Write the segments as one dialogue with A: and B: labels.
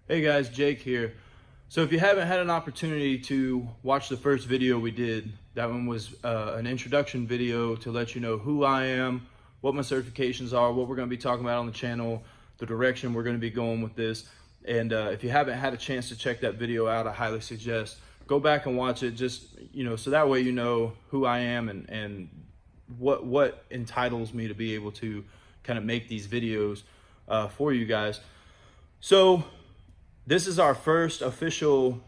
A: Hey guys, Jake here. So if you haven't had an opportunity to watch the first video we did, that one was an introduction video to let you know who I am, what my certifications are, what we're going to be talking about on the channel, the direction we're going to be going with this. And if you haven't had a chance to check that video out, I highly suggest go back and watch it, just, so that way you know who I am and what entitles me to be able to kind of make these videos for you guys. So this is our first official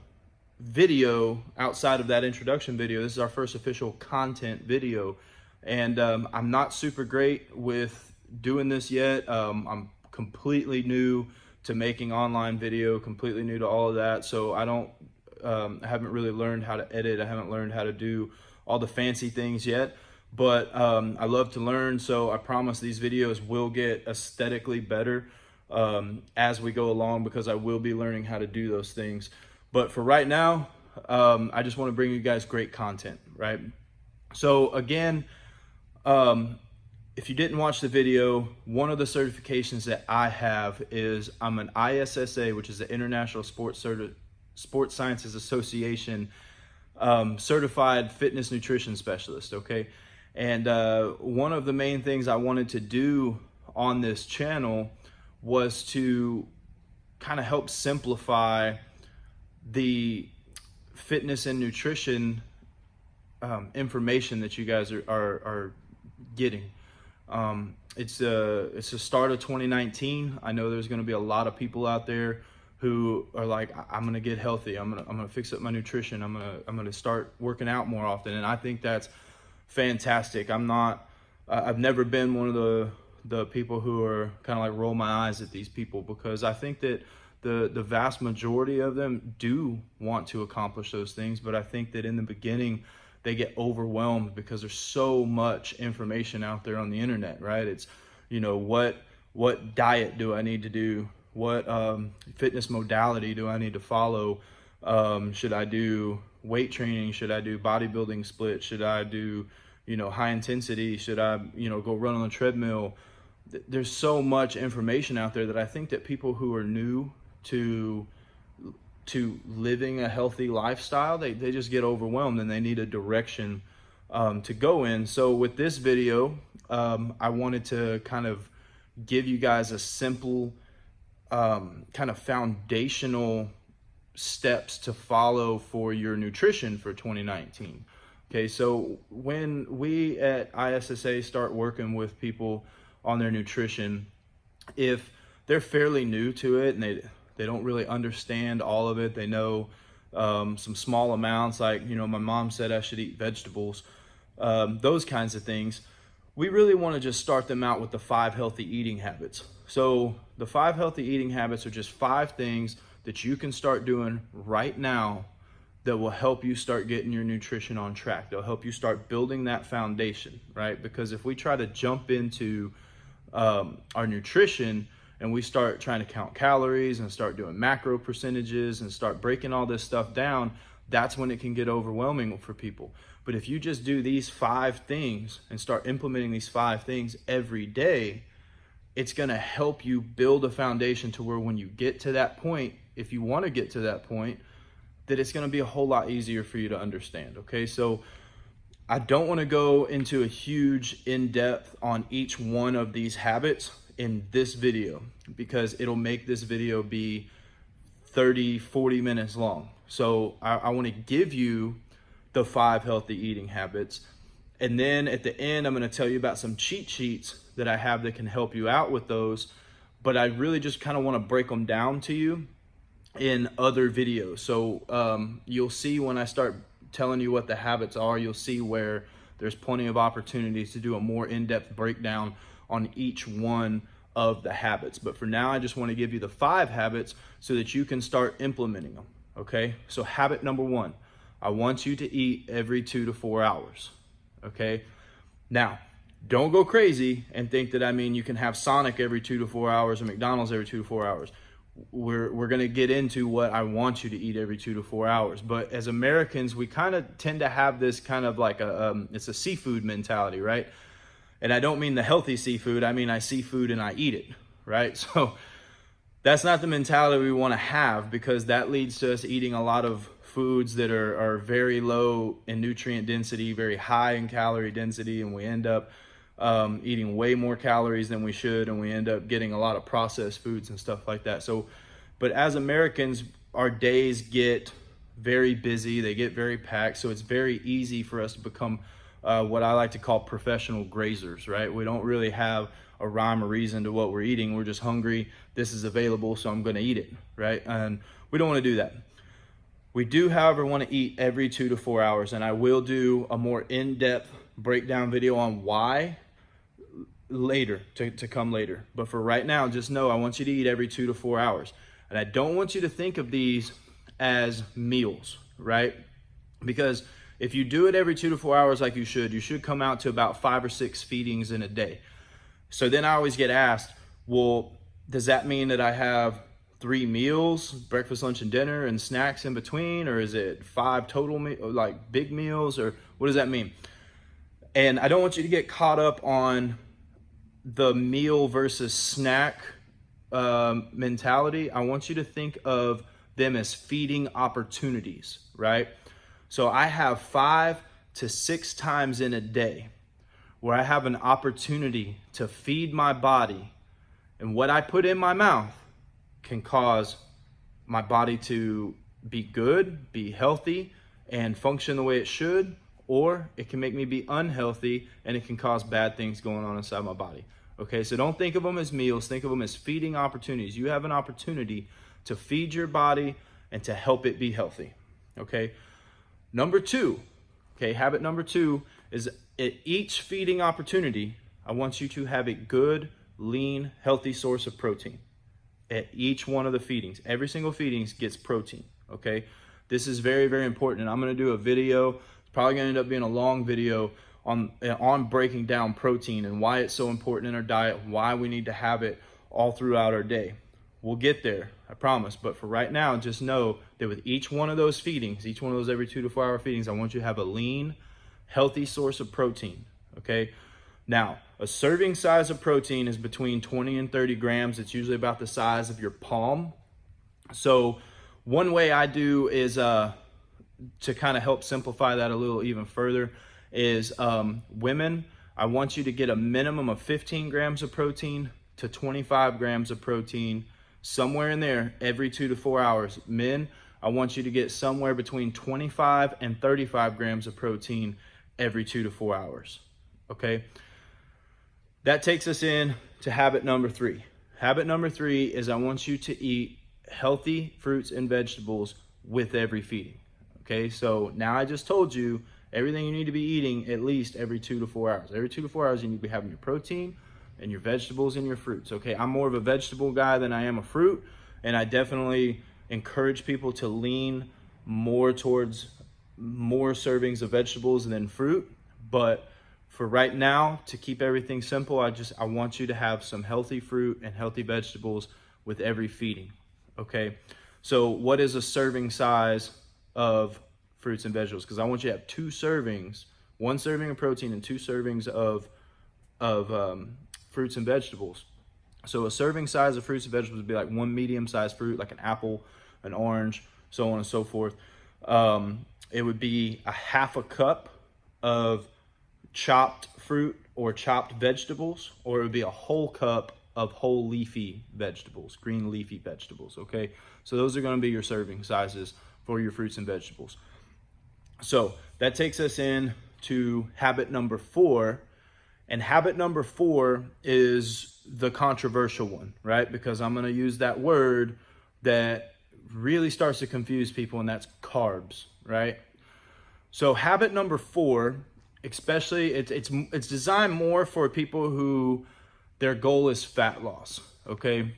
A: video outside of that introduction video. This is our first official content video. And I'm not super great with doing this yet. I'm completely new to making online video, completely new to all of that. So I haven't really learned how to edit. I haven't learned how to do all the fancy things yet, but I love to learn. So I promise these videos will get aesthetically better as we go along, because I will be learning how to do those things. But for right now, I just want to bring you guys great content, right? So again, if you didn't watch the video, one of the certifications that I have is I'm an ISSA, which is the International Sports Sciences Association certified fitness nutrition specialist, okay? And one of the main things I wanted to do on this channel was to kind of help simplify the fitness and nutrition information that you guys are getting. It's the start of 2019. I know there's going to be a lot of people out there who are like, I'm going to get healthy. I'm going to fix up my nutrition. I'm going to start working out more often. And I think that's fantastic. I've never been one of the people who are kind of like roll my eyes at these people, because I think that the vast majority of them do want to accomplish those things. But I think that in the beginning, they get overwhelmed because there's so much information out there on the internet, right? It's, what diet do I need to do? What fitness modality do I need to follow? Should I do weight training? Should I do bodybuilding split? Should I do, high intensity? Should I, go run on the treadmill? There's so much information out there that I think that people who are new to living a healthy lifestyle, they just get overwhelmed and they need a direction to go in. So with this video, I wanted to kind of give you guys a simple kind of foundational steps to follow for your nutrition for 2019. Okay, so when we at ISSA start working with people on their nutrition, if they're fairly new to it and they don't really understand all of it, they know some small amounts, like, my mom said I should eat vegetables, those kinds of things, we really want to just start them out with the 5 healthy eating habits. So the 5 healthy eating habits are just 5 things that you can start doing right now that will help you start getting your nutrition on track. They'll help you start building that foundation, right? Because if we try to jump into our nutrition and we start trying to count calories and start doing macro percentages and start breaking all this stuff down, that's when it can get overwhelming for people. But if you just do these 5 things and start implementing these 5 things every day, it's going to help you build a foundation to where when you get to that point, if you want to get to that point, that it's going to be a whole lot easier for you to understand. Okay, so I don't want to go into a huge in-depth on each one of these habits in this video, because it'll make this video be 30-40 minutes long. So I want to give you the 5 healthy eating habits, and then at the end I'm going to tell you about some cheat sheets that I have that can help you out with those. But I really just kind of want to break them down to you in other videos. So you'll see when I start telling you what the habits are, you'll see where there's plenty of opportunities to do a more in-depth breakdown on each one of the habits. But for now, I just want to give you the 5 habits so that you can start implementing them. Okay, so habit number 1, I want you to eat every 2 to 4 hours. Okay, now don't go crazy and think that you can have Sonic every 2 to 4 hours or McDonald's every 2 to 4 hours. We're going to get into what I want you to eat every 2 to 4 hours. But as Americans, we kind of tend to have this kind of like it's a seafood mentality, right? And I don't mean the healthy seafood. I mean, I see food and I eat it, right? So that's not the mentality we want to have, because that leads to us eating a lot of foods that are very low in nutrient density, very high in calorie density, and we end up eating way more calories than we should, and we end up getting a lot of processed foods and stuff like that. So, but as Americans, our days get very busy, they get very packed, so it's very easy for us to become what I like to call professional grazers, right? We don't really have a rhyme or reason to what we're eating. We're just hungry. This is available, so I'm going to eat it, right? And we don't want to do that. We do, however, want to eat every 2 to 4 hours, and I will do a more in-depth breakdown video on why later, to come later. But for right now, just know I want you to eat every 2 to 4 hours. And I don't want you to think of these as meals, right? Because if you do it every 2 to 4 hours like you should come out to about 5 or 6 feedings in a day. So then I always get asked, well, does that mean that I have 3 meals, breakfast, lunch, and dinner, and snacks in between? Or is it 5 total, like big meals? Or what does that mean? And I don't want you to get caught up on the meal versus snack mentality. I want you to think of them as feeding opportunities, right? So I have 5 to 6 times in a day where I have an opportunity to feed my body, and what I put in my mouth can cause my body to be good, be healthy, and function the way it should, or it can make me be unhealthy and it can cause bad things going on inside my body. Okay, so don't think of them as meals, think of them as feeding opportunities. You have an opportunity to feed your body and to help it be healthy. Okay, number 2, okay, habit number 2 is at each feeding opportunity, I want you to have a good, lean, healthy source of protein. At each one of the feedings, every single feeding gets protein, okay? This is very, very important, and I'm gonna do a video. It's probably gonna end up being a long video on breaking down protein and why it's so important in our diet, why we need to have it all throughout our day. We'll get there, I promise. But for right now, just know that with each one of those feedings, each one of those every 2 to 4 hour feedings, I want you to have a lean, healthy source of protein, okay? Now, a serving size of protein is between 20 and 30 grams. It's usually about the size of your palm. So one way I do is to kind of help simplify that a little even further is women, I want you to get a minimum of 15 grams of protein to 25 grams of protein, somewhere in there every 2 to 4 hours. Men, I want you to get somewhere between 25 and 35 grams of protein every 2 to 4 hours, okay? That takes us in to habit number 3. Habit number 3 is I want you to eat healthy fruits and vegetables with every feeding, okay? So now I just told you everything you need to be eating at least every 2 to 4 hours. Every 2 to 4 hours, you need to be having your protein and your vegetables and your fruits, okay? I'm more of a vegetable guy than I am a fruit, and I definitely encourage people to lean more towards more servings of vegetables than fruit. But for right now, to keep everything simple, I want you to have some healthy fruit and healthy vegetables with every feeding, okay? So what is a serving size of fruits and vegetables? Because I want you to have 2 servings, 1 serving of protein and 2 servings of fruits and vegetables. So a serving size of fruits and vegetables would be like 1 medium-sized fruit, like an apple, an orange, so on and so forth. It would be a half a cup of chopped fruit or chopped vegetables, or it would be a whole cup of whole leafy vegetables, green leafy vegetables, okay? So those are gonna be your serving sizes for your fruits and vegetables. So that takes us in to habit number 4. And habit number 4 is the controversial one, right? Because I'm gonna use that word that really starts to confuse people, and that's carbs, right? So habit number 4, especially, it's designed more for people who their goal is fat loss, okay?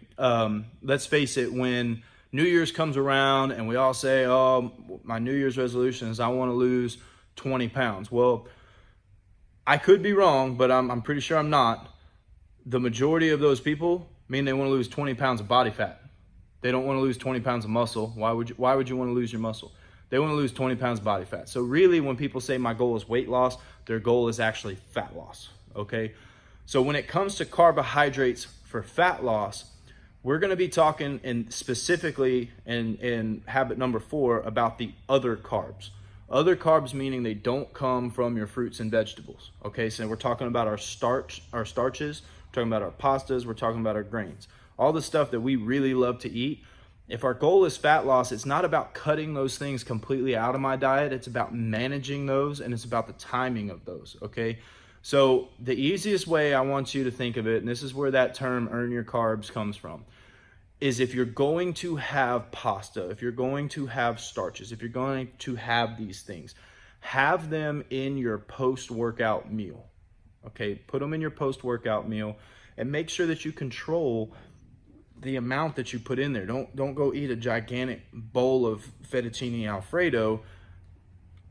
A: Let's face it, when New Year's comes around and we all say, oh, my New Year's resolution is I wanna lose 20 pounds. Well, I could be wrong, but I'm pretty sure I'm not. The majority of those people mean they wanna lose 20 pounds of body fat. They don't wanna lose 20 pounds of muscle. Why would you wanna lose your muscle? They wanna lose 20 pounds of body fat. So really, when people say my goal is weight loss, their goal is actually fat loss, okay? So when it comes to carbohydrates for fat loss, we're going to be talking specifically in habit number 4 about the other carbs. Other carbs meaning they don't come from your fruits and vegetables. Okay, so we're talking about our starches, we're talking about our pastas, we're talking about our grains, all the stuff that we really love to eat. If our goal is fat loss, it's not about cutting those things completely out of my diet. It's about managing those, and it's about the timing of those, okay? So the easiest way I want you to think of it, and this is where that term earn your carbs comes from, is if you're going to have pasta, if you're going to have starches, if you're going to have these things, have them in your post-workout meal, okay? Put them in your post-workout meal and make sure that you control the amount that you put in there. Don't go eat a gigantic bowl of fettuccine Alfredo.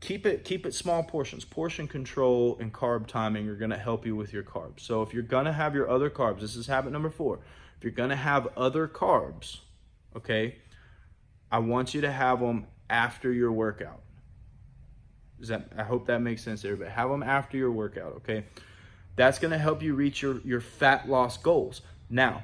A: Keep it small portions. Portion control and carb timing are going to help you with your carbs. So if you're going to have your other carbs, this is habit number 4. If you're going to have other carbs, okay, I want you to have them after your workout. I hope that makes sense to everybody. Have them after your workout, okay? That's going to help you reach your fat loss goals. Now,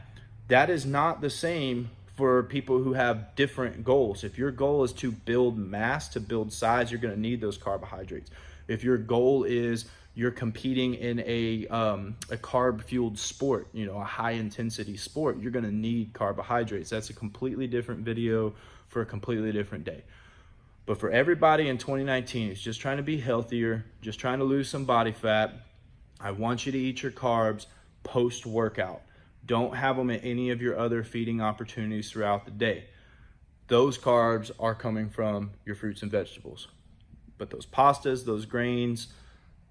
A: that is not the same for people who have different goals. If your goal is to build mass, to build size, you're going to need those carbohydrates. If your goal is you're competing in a carb-fueled sport, a high-intensity sport, you're going to need carbohydrates. That's a completely different video for a completely different day. But for everybody in 2019 who's just trying to be healthier, just trying to lose some body fat, I want you to eat your carbs post-workout. Don't have them at any of your other feeding opportunities throughout the day. Those carbs are coming from your fruits and vegetables. But those pastas, those grains,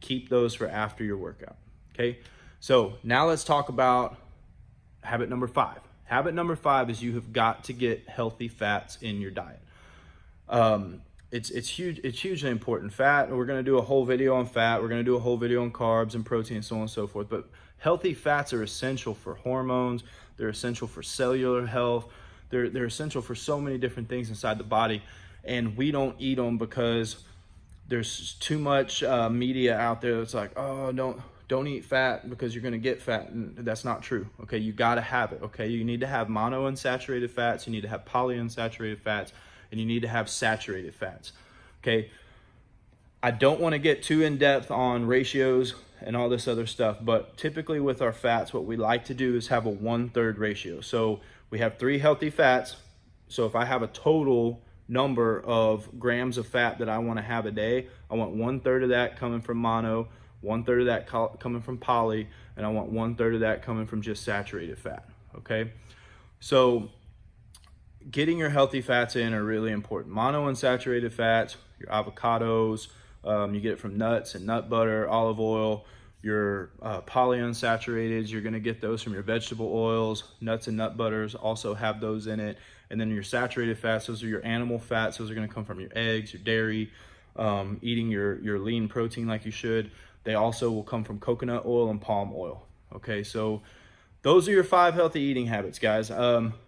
A: keep those for after your workout, okay? So now let's talk about habit number 5. Habit number 5 is you have got to get healthy fats in your diet. It's huge. It's hugely important. Fat, we're going to do a whole video on fat. We're going to do a whole video on carbs and protein and so on and so forth. But healthy fats are essential for hormones. They're essential for cellular health. They're essential for so many different things inside the body. And we don't eat them because there's too much media out there that's like, oh, don't eat fat because you're going to get fat. And that's not true. Okay, you got to have it. Okay, you need to have monounsaturated fats. You need to have polyunsaturated fats. And you need to have saturated fats, okay? I don't want to get too in-depth on ratios and all this other stuff, but typically with our fats, what we like to do is have a 1/3 ratio. So we have 3 healthy fats. So if I have a total number of grams of fat that I want to have a day, I want 1/3 of that coming from mono, 1/3 of that coming from poly, and I want 1/3 of that coming from just saturated fat, okay? So getting your healthy fats in are really important. Monounsaturated fats, your avocados, you get it from nuts and nut butter, olive oil. Your polyunsaturated, you're going to get those from your vegetable oils. Nuts and nut butters also have those in it. And then your saturated fats, those are your animal fats. Those are going to come from your eggs, your dairy, eating your lean protein like you should. They also will come from coconut oil and palm oil. Okay, so those are your 5 healthy eating habits, guys.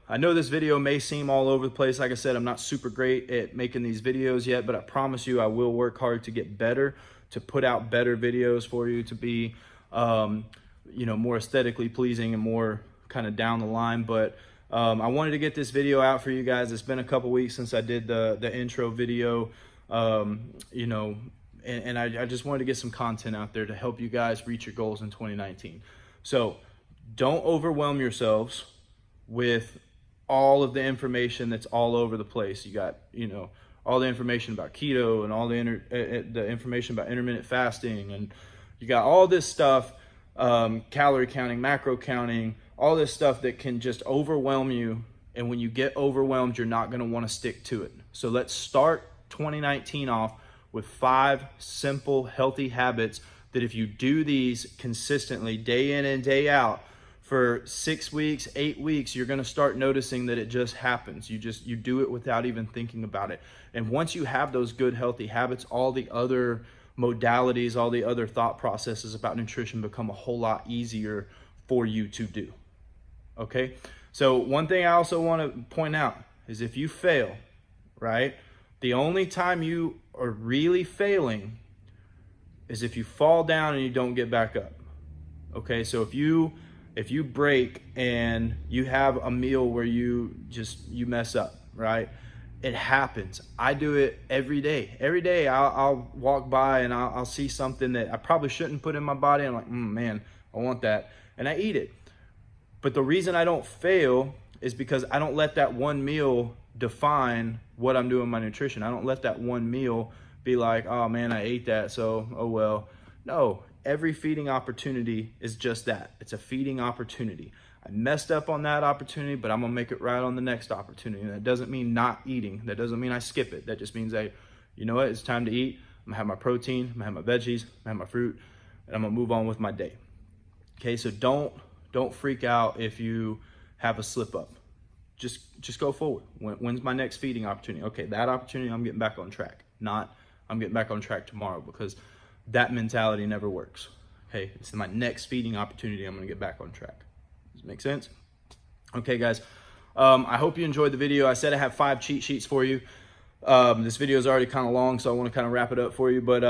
A: I know this video may seem all over the place. Like I said, I'm not super great at making these videos yet, but I promise you I will work hard to get better, to put out better videos for you, to be more aesthetically pleasing and more kind of down the line. But I wanted to get this video out for you guys. It's been a couple weeks since I did the intro video, and I just wanted to get some content out there to help you guys reach your goals in 2019. So don't overwhelm yourselves with all of the information that's all over the place. You got, all the information about keto and all the information about intermittent fasting, and you got all this stuff, calorie counting, macro counting, all this stuff that can just overwhelm you. And when you get overwhelmed, you're not going to want to stick to it. So let's start 2019 off with 5 simple, healthy habits that if you do these consistently, day in and day out, for 6 weeks, 8 weeks, you're going to start noticing that it just happens. You do it without even thinking about it. And once you have those good, healthy habits, all the other modalities, all the other thought processes about nutrition become a whole lot easier for you to do. Okay? So one thing I also want to point out is if you fail, right? The only time you are really failing is if you fall down and you don't get back up. Okay? So if you if you break and you have a meal where you mess up, right? It happens. I do it every day. Every day I'll walk by and I'll see something that I probably shouldn't put in my body. I'm like, man, I want that. And I eat it. But the reason I don't fail is because I don't let that one meal define what I'm doing in my nutrition. I don't let that one meal be like, oh man, I ate that, so oh well. No, every feeding opportunity is just that. It's a feeding opportunity. I messed up on that opportunity, but I'm gonna make it right on the next opportunity. And that doesn't mean not eating. That doesn't mean I skip it. That just means you know what, it's time to eat. I'm gonna have my protein, I'm gonna have my veggies, I'm gonna have my fruit, and I'm gonna move on with my day. Okay, so don't freak out if you have a slip up. Just go forward. When's my next feeding opportunity? Okay, that opportunity, I'm getting back on track. Not, I'm getting back on track tomorrow, because that mentality never works. Okay, it's my next feeding opportunity, I'm gonna get back on track. Does it make sense? Okay, guys, I hope you enjoyed the video. I said I have 5 cheat sheets for you. This video is already kind of long, so I want to kind of wrap it up for you. But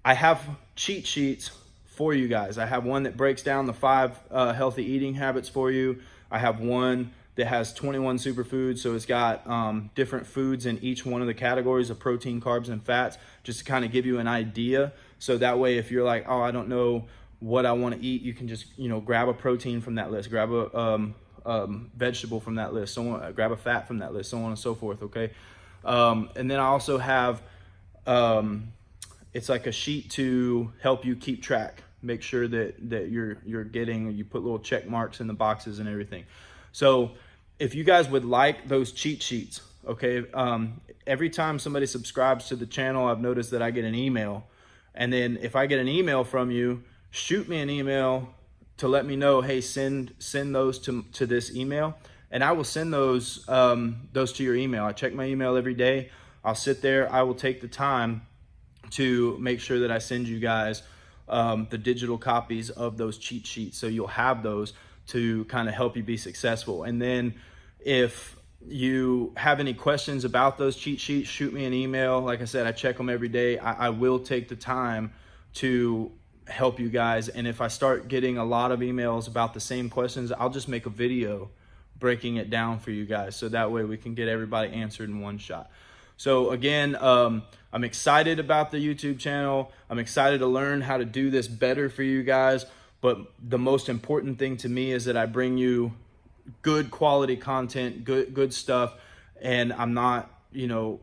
A: I have cheat sheets for you guys. I have one that breaks down the 5 healthy eating habits for you. I have one that has 21 superfoods, so it's got different foods in each one of the categories of protein, carbs, and fats, just to kind of give you an idea. So that way, if you're like, oh, I don't know what I want to eat, you can just, you know, grab a protein from that list, grab a vegetable from that list, grab a fat from that list, so on and so forth. Okay. And then I also have it's like a sheet to help you keep track, make sure that you're getting, you put little check marks in the boxes and everything. So if you guys would like those cheat sheets, okay, every time somebody subscribes to the channel, I've noticed that I get an email. And then if I get an email from you, shoot me an email to let me know, hey, send those to this email, and I will send those to your email. I check my email every day. I'll sit there. I will take the time to make sure that I send you guys the digital copies of those cheat sheets, so you'll have those to kind of help you be successful. And then if you have any questions about those cheat sheets, shoot me an email. Like I said, I check them every day. I will take the time to help you guys. And if I start getting a lot of emails about the same questions, I'll just make a video breaking it down for you guys, so that way we can get everybody answered in one shot. So again, I'm excited about the YouTube channel. I'm excited to learn how to do this better for you guys. But the most important thing to me is that I bring you good quality content, good stuff, and I'm not, you know,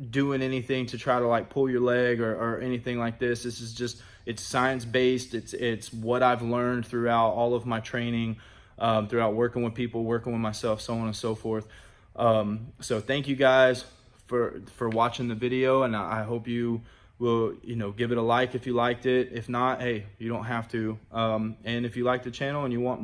A: doing anything to try to like pull your leg or anything like this. This is just, it's science-based. It's what I've learned throughout all of my training, throughout working with people, working with myself, so on and so forth. So thank you guys for watching the video, and I hope you will, you know, give it a like if you liked it. If not, hey, you don't have to. And if you like the channel and you want